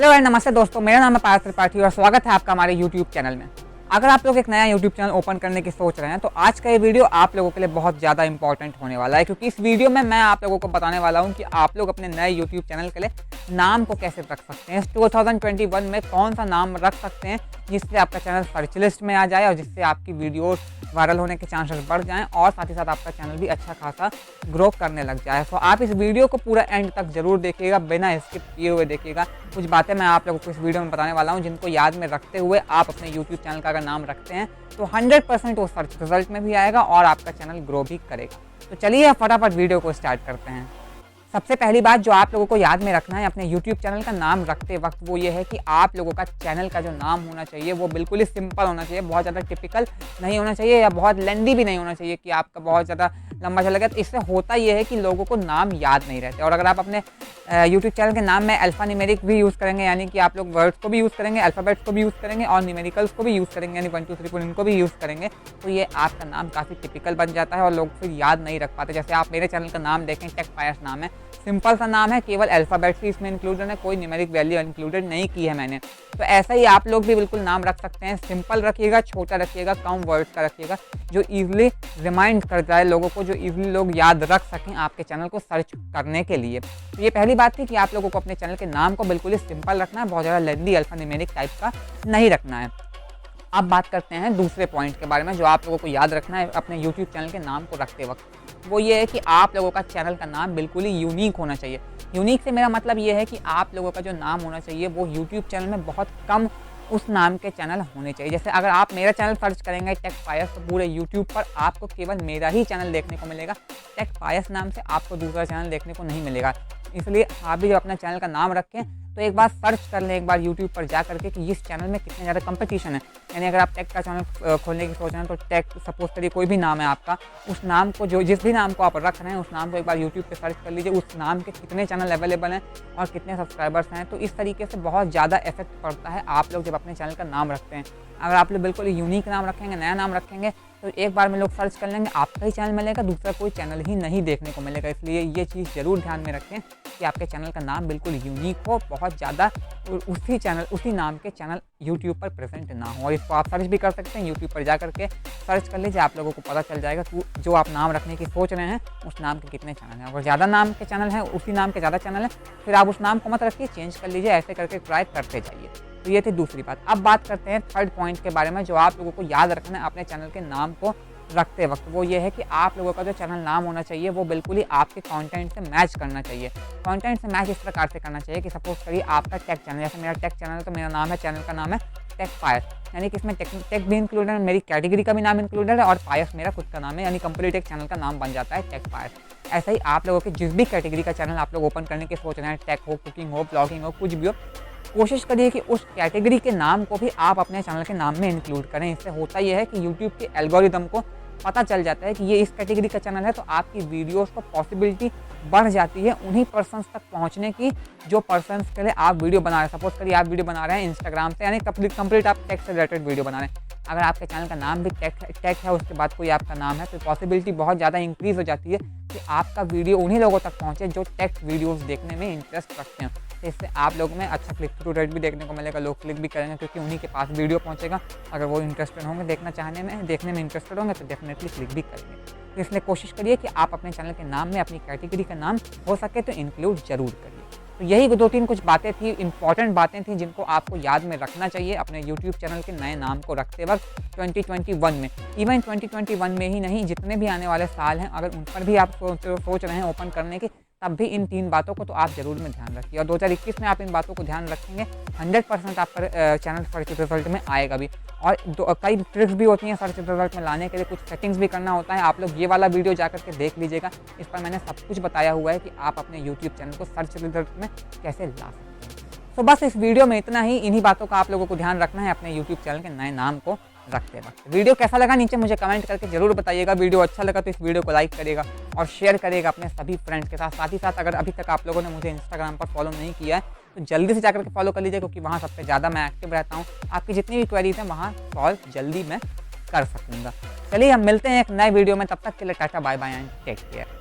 Hello and नमस्ते दोस्तों, मेरा नाम है पार्थ त्रिपाठी और स्वागत है आपका हमारे YouTube चैनल में। अगर आप लोग एक नया YouTube चैनल ओपन करने की सोच रहे हैं तो आज का ये वीडियो आप लोगों के लिए बहुत ज़्यादा इंपॉर्टेंट होने वाला है, क्योंकि इस वीडियो में मैं आप लोगों को बताने वाला हूँ कि आप लोग अपने नए YouTube चैनल के लिए नाम को कैसे रख सकते हैं। इस 2021 में कौन सा नाम रख सकते हैं जिससे आपका चैनल सर्च लिस्ट में आ जाए और जिससे आपकी वीडियोस वायरल होने के चांसेस बढ़ जाएं और साथ ही साथ आपका चैनल भी अच्छा खासा ग्रो करने लग जाए। तो आप इस वीडियो को पूरा एंड तक जरूर देखिएगा, बिना स्किप किए हुए देखिएगा। कुछ बातें मैं आप लोगों को इस वीडियो में बताने वाला हूं जिनको याद में रखते हुए आप अपने YouTube चैनल का अगर नाम रखते हैं तो 100% वो सर्च रिजल्ट में भी आएगा और आपका चैनल ग्रो भी करेगा। तो चलिए फटाफट वीडियो को स्टार्ट करते हैं। सबसे पहली बात जो आप लोगों को याद में रखना है अपने YouTube चैनल का नाम रखते वक्त, वो ये है कि आप लोगों का चैनल का जो नाम होना चाहिए वो बिल्कुल ही सिंपल होना चाहिए, बहुत ज़्यादा टिपिकल नहीं होना चाहिए या बहुत लेंदी भी नहीं होना चाहिए कि आपका बहुत ज़्यादा लंबा चला गया। तो इससे होता ये है कि लोगों को नाम याद नहीं रहते। और अगर आप अपने YouTube चैनल के नाम में अल्फा न्यूमेरिक भी यूज़ करेंगे, यानी कि आप लोग वर्ड्स को भी यूज़ करेंगे, अल्फ़ाबेट्स को भी यूज़ करेंगे और न्यूमेरिकल्स को भी यूज़ करेंगे, यानी 1 2 3 4 इनको भी यूज़ करेंगे, तो ये आपका नाम काफ़ी टिपिकल बन जाता है और लोग फिर याद नहीं रख पाते। जैसे आप मेरे चैनल का नाम देखें, टेक पायस नाम है, सिंपल सा नाम है, केवल अल्फ़ाबेट्स ही इसमें इंक्लूडेड है, कोई न्यूमेरिक वैल्यू इंक्लूडेड नहीं की है मैंने। तो ऐसा ही आप लोग भी बिल्कुल नाम रख सकते हैं, सिंपल रखिएगा, छोटा रखिएगा, कम वर्ड्स का रखिएगा, जो ईजिली रिमाइंड कर जाए लोगों को, जो ईजिली लोग याद रख सकें आपके चैनल को सर्च करने के लिए। तो ये पहली बात थी कि आप लोगों को अपने चैनल के नाम को बिल्कुल ही सिंपल रखना है, बहुत ज़्यादा लेंदी अल्फा न्यूमेरिक टाइप का नहीं रखना है। अब बात करते हैं दूसरे पॉइंट के बारे में जो आप लोगों को याद रखना है अपने YouTube चैनल के नाम को रखते वक्त। वो ये है कि आप लोगों का चैनल का नाम बिल्कुल ही यूनिक होना चाहिए। यूनिक से मेरा मतलब ये है कि आप लोगों का जो नाम होना चाहिए वो YouTube चैनल में बहुत कम उस नाम के चैनल होने चाहिए। जैसे अगर आप मेरा चैनल सर्च करेंगे टेक पायस, तो पूरे YouTube पर आपको केवल मेरा ही चैनल देखने को मिलेगा। टेक पायस नाम से आपको दूसरा चैनल देखने को नहीं मिलेगा। इसलिए आप भी जब अपना चैनल का नाम रखें तो एक बार सर्च कर लें, एक बार YouTube पर जा करके कि इस चैनल में कितने ज़्यादा कंपटीशन है। यानी अगर आप टेक का चैनल खोलने की सोच रहे हैं तो टेक सपोज करिए कोई भी नाम है आपका, उस नाम को जिस भी नाम को आप रख रहे हैं उस नाम को एक बार YouTube पे सर्च कर लीजिए, उस नाम के कितने चैनल अवेलेबल हैं और कितने सब्सक्राइबर्स हैं। तो इस तरीके से बहुत ज़्यादा इफेक्ट पड़ता है आप लोग जब अपने चैनल का नाम रखते हैं। अगर आप लोग बिल्कुल यूनिक नाम रखेंगे, नया नाम रखेंगे, तो एक बार में लोग सर्च कर लेंगे, आपका ही चैनल मिलेगा, दूसरा कोई चैनल ही नहीं देखने को मिलेगा। इसलिए ये चीज़ ज़रूर ध्यान में रखें कि आपके चैनल का नाम बिल्कुल यूनिक हो, बहुत ज़्यादा उसी नाम के चैनल YouTube पर प्रेजेंट ना हो। और इसको आप सर्च भी कर सकते हैं, YouTube पर जा करके सर्च कर लीजिए, आप लोगों को पता चल जाएगा कि जो आप नाम रखने की सोच रहे हैं उस नाम के कितने चैनल हैं। अगर ज़्यादा नाम के चैनल हैं, उसी नाम के ज़्यादा चैनल हैं, फिर आप उस नाम को मत रखिए, चेंज कर लीजिए, ऐसे करके ट्राई करते जाइए। तो ये थी दूसरी बात। अब बात करते हैं थर्ड पॉइंट के बारे में जो आप लोगों को याद रखना है अपने चैनल के नाम को रखते वक्त। वो ये है कि आप लोगों का जो चैनल नाम होना चाहिए वो बिल्कुल ही आपके कंटेंट से मैच करना चाहिए। कंटेंट से मैच इस प्रकार से करना चाहिए कि सपोज करिए आपका टेक चैनल, जैसे मेरा टेक चैनल है तो मेरा नाम है, चैनल का नाम है टेक पायस, यानी कि इसमें टेक भी इंक्लूडेड है, मेरी कैटेगरी का भी नाम इंक्लूडेड है और पायस मेरा खुद का नाम है, यानी कंप्लीट एक चैनल का नाम बन जाता है टेक पायस। ऐसा ही आप लोगों के जिस भी कैटेगरी का चैनल आप लोग ओपन करने की सोच रहे हैं, टेक हो, कुकिंग हो, ब्लॉगिंग हो, कुछ भी हो, कोशिश करिए कि उस कैटेगरी के नाम को भी आप अपने चैनल के नाम में इंक्लूड करें। इससे होता यह है कि YouTube के एल्गोरिदम को पता चल जाता है कि ये इस कैटेगरी का चैनल है, तो आपकी वीडियोस को पॉसिबिलिटी बढ़ जाती है उन्हीं पर्सन्स तक पहुंचने की जो पर्सन्स के लिए आप वीडियो बना रहे हैं। सपोज करिए आप वीडियो बना रहे हैं इंस्टाग्राम से, यानी कंप्लीट आप टेक से रिलेटेड वीडियो बना रहे हैं। अगर आपके चैनल का नाम भी टेक है, उसके बाद कोई आपका नाम है, तो पॉसिबिलिटी बहुत ज़्यादा इंक्रीज़ हो जाती है कि आपका वीडियो उन्हीं लोगों तक पहुँचे जो टेक वीडियोज़ देखने में इंटरेस्ट रखते हैं। तो इससे आप लोगों में अच्छा क्लिक थ्रू रेट भी देखने को मिलेगा, लोग क्लिक भी करेंगे क्योंकि उन्हीं के पास वीडियो पहुंचेगा। अगर वो इंटरेस्टेड होंगे देखने में इंटरेस्टेड होंगे तो डेफिनेटली क्लिक भी करेंगे। तो इसलिए कोशिश करिए कि आप अपने चैनल के नाम में अपनी कैटेगरी का नाम हो सके तो इंक्लूड जरूर करिए। तो यही 2-3 कुछ बातें थी, इंपॉर्टेंट बातें थी जिनको आपको याद में रखना चाहिए अपने YouTube चैनल के नए नाम को रखते वक्त 2021 में। इवन 2021 में ही नहीं, जितने भी आने वाले साल हैं अगर उन पर भी आप सोच रहे हैं ओपन करने की, तब भी इन 3 बातों को तो आप ज़रूर में ध्यान रखिए। और 2021 में आप इन बातों को ध्यान रखेंगे 100% आपका चैनल सर्च रिजल्ट में आएगा भी। और कई ट्रिक्स भी होती हैं सर्च रिजल्ट में लाने के लिए, कुछ सेटिंग्स भी करना होता है। आप लोग ये वाला वीडियो जा करके देख लीजिएगा, इस पर मैंने सब कुछ बताया हुआ है कि आप अपने YouTube चैनल को सर्च रिजल्ट में कैसे ला सकते हैं। तो बस इस वीडियो में इतना ही। इन्हीं बातों का आप लोगों को ध्यान रखना है अपने YouTube चैनल के नए नाम को रखते वक्त। वीडियो कैसा लगा नीचे मुझे कमेंट करके जरूर बताइएगा। वीडियो अच्छा लगा तो इस वीडियो को लाइक करिएगा और शेयर करिएगा अपने सभी फ्रेंड्स के साथ। साथ ही साथ अगर अभी तक आप लोगों ने मुझे इंस्टाग्राम पर फॉलो नहीं किया है तो जल्दी से जाकर के फॉलो कर लीजिए, क्योंकि वहाँ सबसे ज़्यादा मैं एक्टिव रहता हूँ। आपकी जितनी भी क्वेरीज हैं वहाँ सॉल्व जल्दी मैं कर सकूँगा। चलिए हम मिलते हैं एक नए वीडियो में, तब तक के लिए tata bye bye and take care.